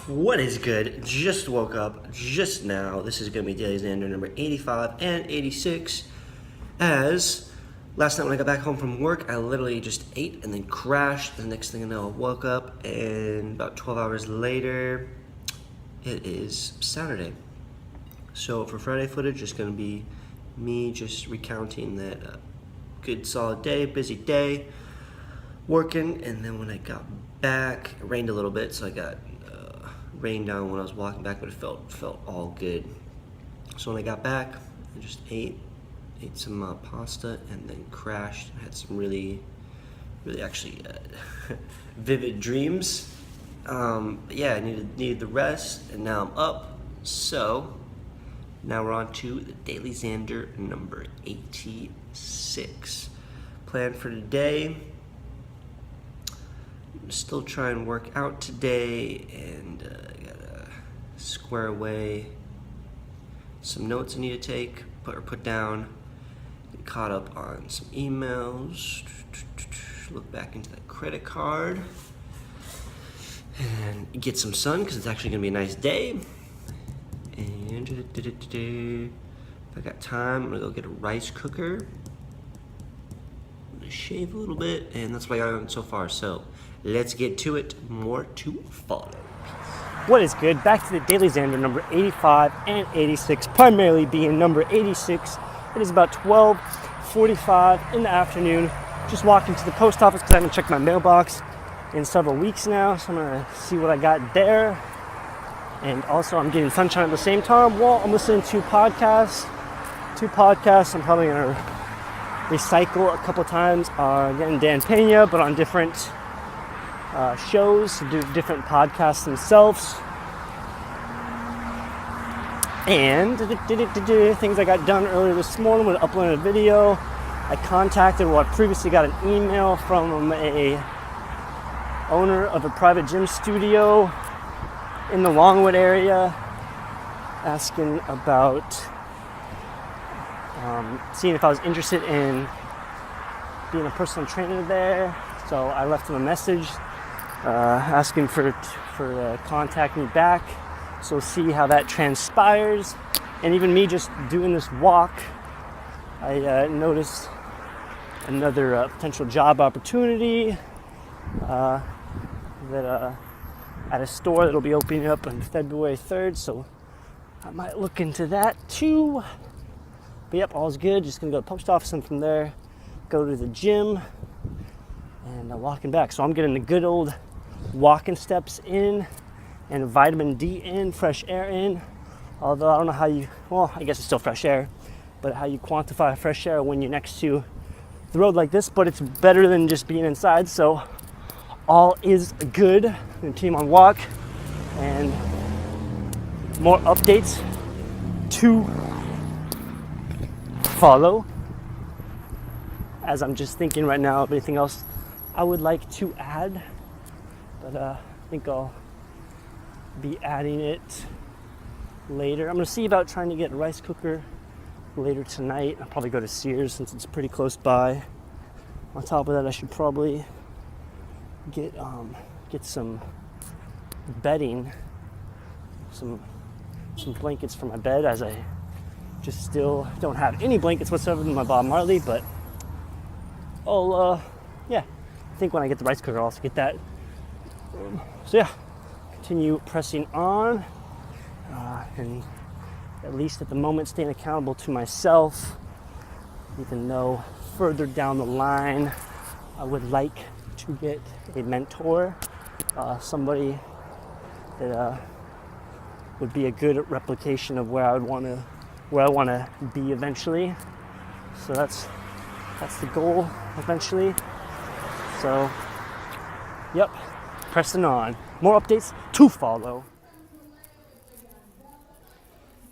What is good? Just woke up just now. This is going to be DailyXander number 85 and 86. As last night when I got back home from work, I literally just ate and then crashed. The next thing I know, I woke up and about 12 hours later, it is Saturday. So for Friday footage, it's going to be me just recounting that good solid day, busy day, working. And then when I got back, it rained a little bit, so I got rain down when I was walking back, but it felt all good. So when I got back, I just ate some pasta and then crashed. I had some really actually vivid dreams. But yeah, I needed the rest, and now I'm up. So now we're on to the DailyXander number 86. Plan for today. Still try and work out today, and gotta square away some notes I need to take, put down, get caught up on some emails, look back into that credit card, and get some sun because it's actually gonna be a nice day. And if I got time, I'm gonna go get a rice cooker. I'm gonna shave a little bit, and that's what I got on so far. So let's get to it. More to follow. What is good? Back to the DailyXander number 85 and 86, primarily being number 86. It is about 12:45 in the afternoon. Just walking to the post office because I haven't checked my mailbox in several weeks now. So I'm going to see what I got there. And also I'm getting sunshine at the same time while I'm listening to podcasts. Two podcasts I'm probably going to recycle a couple times. Again, Dan Pena, but on different shows, to do different podcasts themselves. And things I got done earlier this morning when I uploaded a video. I contacted, I previously got an email from a owner of a private gym studio in the Longwood area, asking about seeing if I was interested in being a personal trainer there. So I left him a message asking for contact me back. So we'll see how that transpires. And even me just doing this walk, I noticed another potential job opportunity that at a store that'll be opening up on February 3rd. So I might look into that too. But yep, all's good. Just gonna go to the post office and from there go to the gym and walking back. So I'm getting the good old walking steps in and vitamin D in, fresh air in. Although I don't know how I guess it's still fresh air, but how you quantify fresh air when you're next to the road like this, but it's better than just being inside. So all is good. I'm gonna continue on walk, and more updates to follow. As I'm just thinking right now of anything else I would like to add, but I think I'll be adding it later. I'm gonna see about trying to get a rice cooker later tonight. I'll probably go to Sears since it's pretty close by. On top of that, I should probably get some bedding, some blankets for my bed, as I just still don't have any blankets whatsoever in my Bob Marley. But I'll I think when I get the rice cooker I'll also get that. So yeah, continue pressing on, and at least at the moment staying accountable to myself, even though further down the line I would like to get a mentor, somebody that would be a good replication of where I want to be eventually. So that's the goal eventually. So yep, pressing on. More updates to follow.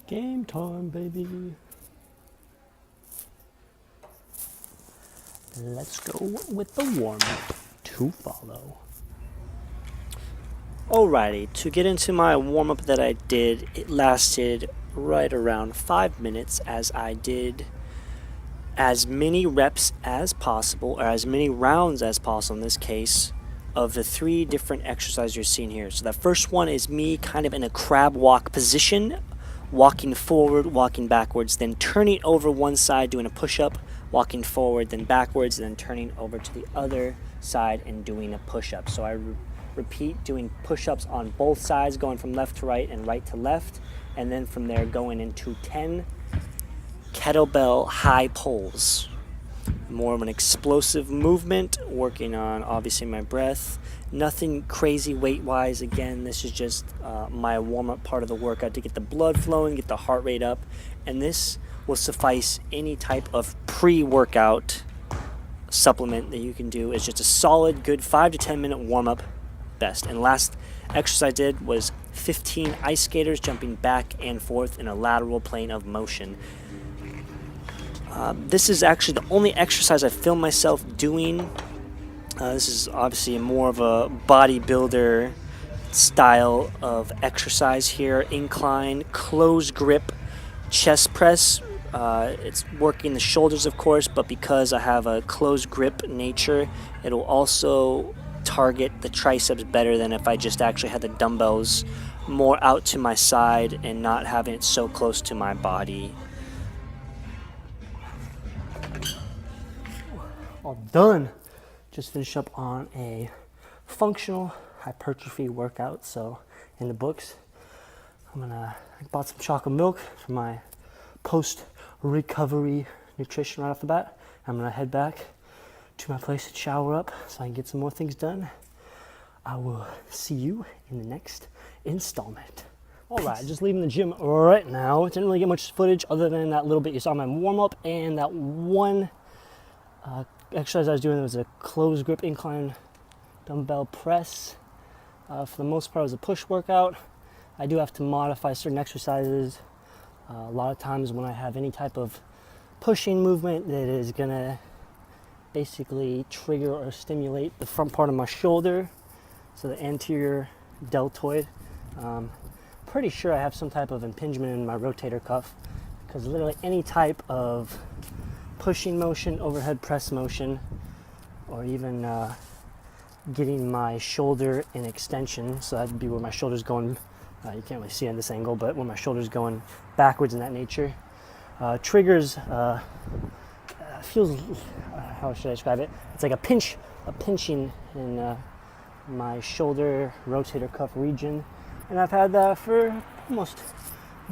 Game time, baby. Let's go with the warm-up to follow. Alrighty, to get into my warm-up that I did, it lasted right around 5 minutes, as I did as many reps as possible, or as many rounds as possible in this case, of the 3 different exercises you're seeing here. So that first one is me kind of in a crab walk position, walking forward, walking backwards, then turning over one side, doing a push-up, walking forward, then backwards, and then turning over to the other side and doing a push-up. So I repeat doing push-ups on both sides, going from left to right and right to left, and then from there going into 10 kettlebell high pulls. More of an explosive movement, working on obviously my breath. Nothing crazy weight-wise. Again, this is just my warm-up part of the workout to get the blood flowing, get the heart rate up, and this will suffice any type of pre-workout supplement that you can do. It's just a solid, good 5 to 10 minute warm-up best. And last exercise I did was 15 ice skaters jumping back and forth in a lateral plane of motion. This is actually the only exercise I filmed myself doing. This is obviously more of a bodybuilder style of exercise here. Incline, close grip, chest press. It's working the shoulders, of course, but because I have a close grip nature, it'll also target the triceps better than if I just actually had the dumbbells more out to my side and not having it so close to my body. All done. Just finished up on a functional hypertrophy workout. So in the books, I bought some chocolate milk for my post-recovery nutrition right off the bat. I'm gonna head back to my place and shower up so I can get some more things done. I will see you in the next installment. All right, just leaving the gym right now. Didn't really get much footage other than that little bit you saw my warm-up and that one exercise I was doing. Was a closed grip incline dumbbell press. For the most part, it was a push workout. I do have to modify certain exercises. A lot of times when I have any type of pushing movement that is gonna basically trigger or stimulate the front part of my shoulder, so the anterior deltoid. Pretty sure I have some type of impingement in my rotator cuff, because literally any type of pushing motion, overhead press motion, or even getting my shoulder in extension, so that'd be where my shoulder's going, you can't really see it in this angle, but when my shoulder's going backwards in that nature, triggers, feels, how should I describe it? It's like a pinching in my shoulder rotator cuff region, and I've had that for almost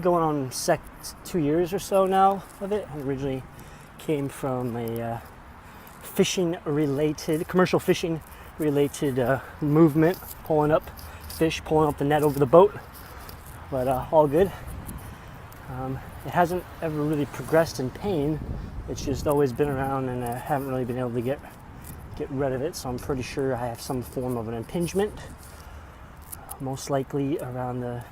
going on 2 years or so now of it. I originally came from a commercial fishing related movement, pulling up fish, pulling up the net over the boat, but all good. It hasn't ever really progressed in pain. It's just always been around, and I haven't really been able to get rid of it, so I'm pretty sure I have some form of an impingement, most likely around the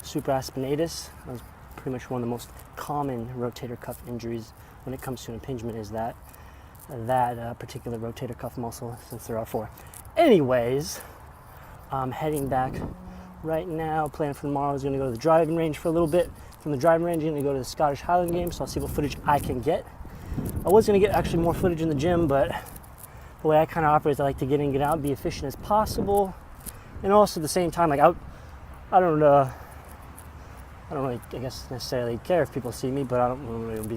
supraspinatus. That was pretty much one of the most common rotator cuff injuries when it comes to impingement, is that particular rotator cuff muscle, since there are 4. Anyways, I'm heading back right now. Plan for tomorrow is going to go to the driving range for a little bit. From the driving range, I'm going to go to the Scottish Highland Games, so I'll see what footage I can get. I was going to get actually more footage in the gym, but the way I kind of operate is I like to get in, get out, be efficient as possible, and also at the same time, like I don't really, I guess, necessarily care if people see me, but I don't really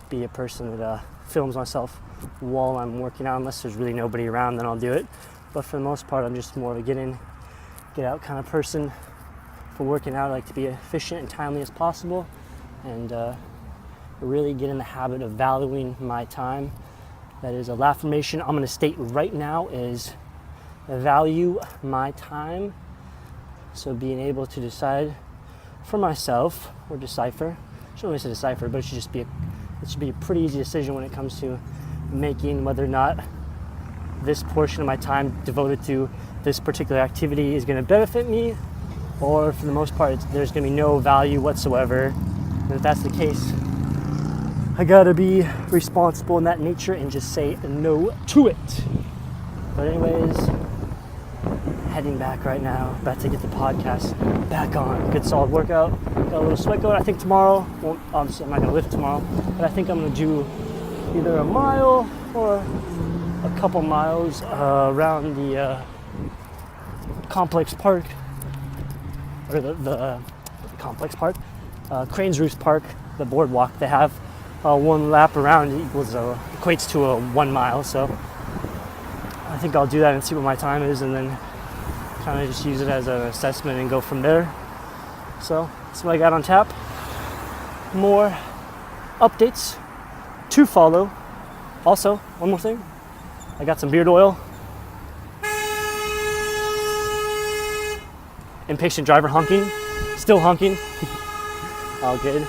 be a person that films myself while I'm working out. Unless there's really nobody around, then I'll do it. But for the most part, I'm just more of a get in, get out kind of person. For working out, I like to be efficient and timely as possible, and really get in the habit of valuing my time. That is a affirmation I'm going to state right now, is value my time. So being able to decide for myself, or decipher, I shouldn't really say decipher, but it should be a pretty easy decision when it comes to making whether or not this portion of my time devoted to this particular activity is going to benefit me, or for the most part there's going to be no value whatsoever. And if that's the case, I gotta be responsible in that nature and just say no to it. But anyways, heading back right now, about to get the podcast back on. Good solid workout, got a little sweat going. I think tomorrow, well, obviously I'm not gonna lift tomorrow, but I think I'm gonna do either a mile or a couple miles around the complex park, or the complex park, Cranes Roost Park, the boardwalk they have. One lap around equates to a 1 mile, so I think I'll do that and see what my time is, and then kind of just use it as an assessment and go from there. So that's what I got on tap. More updates to follow. Also, one more thing, I got some beard oil. Impatient driver honking, still honking. All good.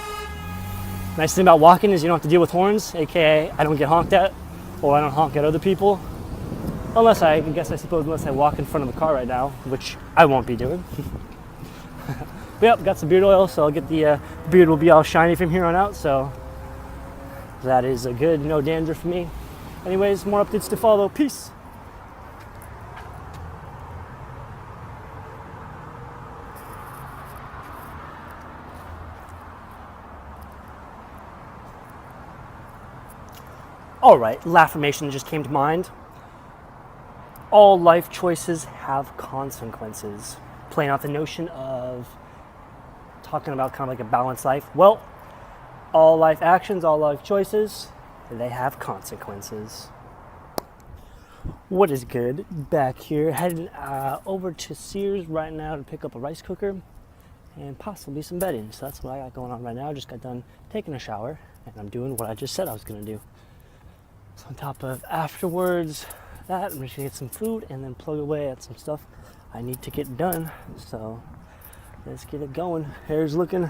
Nice thing about walking is you don't have to deal with horns, aka I don't get honked at, or I don't honk at other people. Unless I walk in front of a car right now, which I won't be doing. But yep, got some beard oil, so I'll get the beard will be all shiny from here on out, so that is a good, no dandruff for me. Anyways, more updates to follow. Peace. All right, affirmation just came to mind. All life choices have consequences. Playing out the notion of talking about kind of like a balanced life. Well, all life actions, all life choices, they have consequences. What is good? Back here, heading over to Sears right now to pick up a rice cooker and possibly some bedding. So that's what I got going on right now. Just got done taking a shower and I'm doing what I just said I was gonna do. So on top of afterwards that, I'm just gonna get some food and then plug away at some stuff I need to get done. So let's get it going. Hair's looking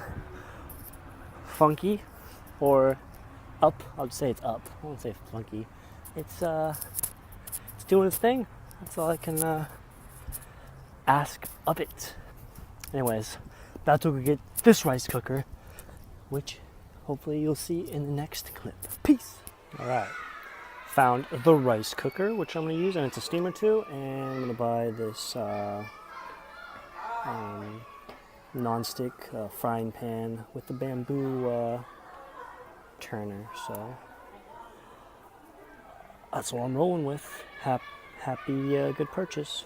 funky or up. I would say it's up. I won't say funky. It's doing its thing. That's all I can ask of it. Anyways, about to go get this rice cooker, which hopefully you'll see in the next clip. Peace. All right. Found the rice cooker, which I'm going to use, and it's a steamer too, and I'm going to buy this non-stick frying pan with the bamboo turner, so that's what I'm rolling with. Happy good purchase.